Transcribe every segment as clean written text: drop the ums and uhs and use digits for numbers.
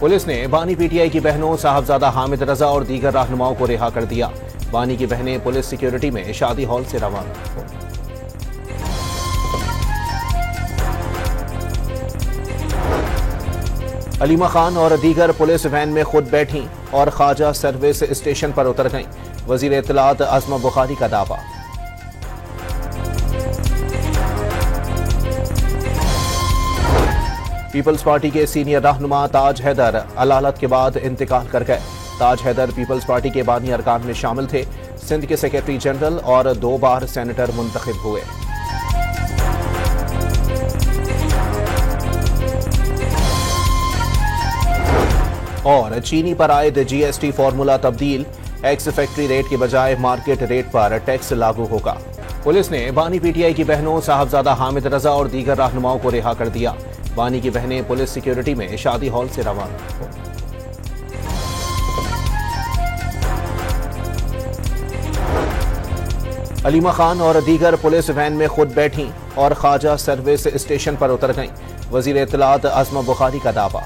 Police ने बानी PTI की बहनों साहबजादा हामिद रजा और दीगर रहनुमाओं को रिहा कर दिया। बानी की बहनें पुलिस सिक्योरिटी में शादी हॉल से रवाना। अलीमा खान और दीगर पुलिस वैन में खुद बैठी और ख्वाजा सर्विस स्टेशन पर उतर गईं। वजीर इत्तलात आज़मा बुखारी का दावा। पीपल्स पार्टी के सीनियर रहनुमा ताज हैदर अलालत के बाद इंतकाल कर गए। ताज हैदर पीपल्स पार्टी के बानी अरकान में शामिल थे। सिंध के सेक्रेटरी जनरल और 2 बार सेनेटर मुंतखब हुए। और चीनी पर आयद जीएसटी फॉर्मूला तब्दील, एक्स फैक्ट्री रेट के बजाय मार्केट रेट पर टैक्स लागू होगा। पुलिस ने बानी पीटीआई की बहनों साहबजादा हामिद रजा और दीगर रहनुमाओं को रिहा कर दिया। बानी की बहनें पुलिस सिक्योरिटी में शादी हॉल से रवाना। अलीमा खान और दीगर पुलिस वैन में खुद बैठी और ख्वाजा सर्विस स्टेशन पर उतर गईं। वजीर इत्तलात आज़मा बुखारी का दावा।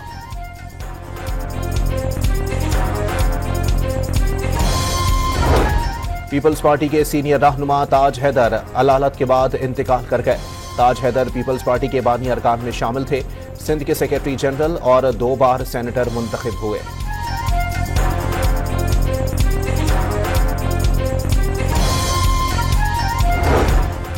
पीपल्स पार्टी के सीनियर रहनुमा ताज हैदर अलालत के बाद इंतकाल कर गए। ताज हैदर पीपल्स पार्टी के बानी अरकान में शामिल थे। सिंध के सेक्रेटरी जनरल और 2 बार सेनेटर मुंतखब हुए।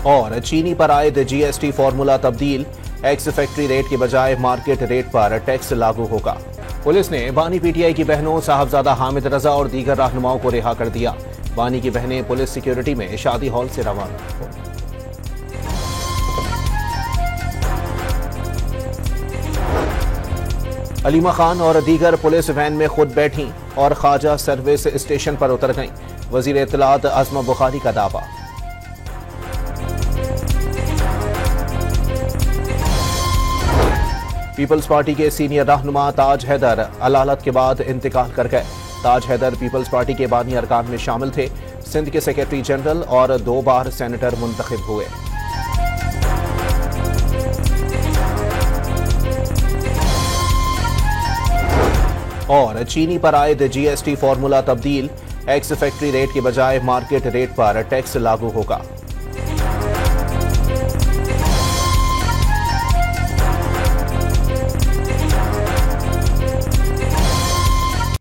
और चीनी पर आयद जीएसटी फॉर्मूला तब्दील, एक्स फैक्ट्री रेट के बजाय मार्केट रेट पर टैक्स लागू होगा। पुलिस ने बानी पीटीआई की बहनों साहबजादा हामिद रजा और दीगर रहनुमाओं को रिहा कर दिया। बानी की बहनें पुलिस सिक्योरिटी में शादी हॉल से रवाना। अलीमा खान और दीगर पुलिस वैन में खुद बैठी और ख्वाजा सर्विस स्टेशन पर उतर गईं। वजीर इत्तलात आज़मा बुखारी का दावा। पीपल्स पार्टी के सीनियर रहनुमा ताज हैदर अलालत के बाद इंतकाल कर गए। ताज हैदर पीपल्स पार्टी के बानी अरकान में शामिल थे। सिंध के सेक्रेटरी जनरल और 2 बार सेनेटर मुंतखब हुए। और चीनी पर आयद जीएसटी फॉर्मूला तब्दील, एक्स फैक्ट्री रेट के बजाय मार्केट रेट पर टैक्स लागू होगा।